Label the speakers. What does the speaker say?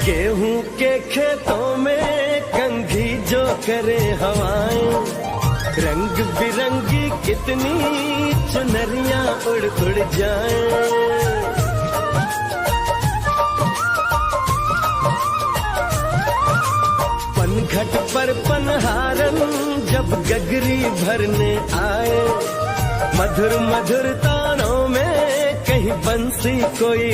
Speaker 1: गेहूं के खेतों में कंघी जो करे हवाएं, रंग बिरंगी कितनी चुनरियां उड़ उड़ जाएं। पनघट पर पनहारन जब गगरी भरने आए, मधुर मधुर तानों में कहीं बंसी कोई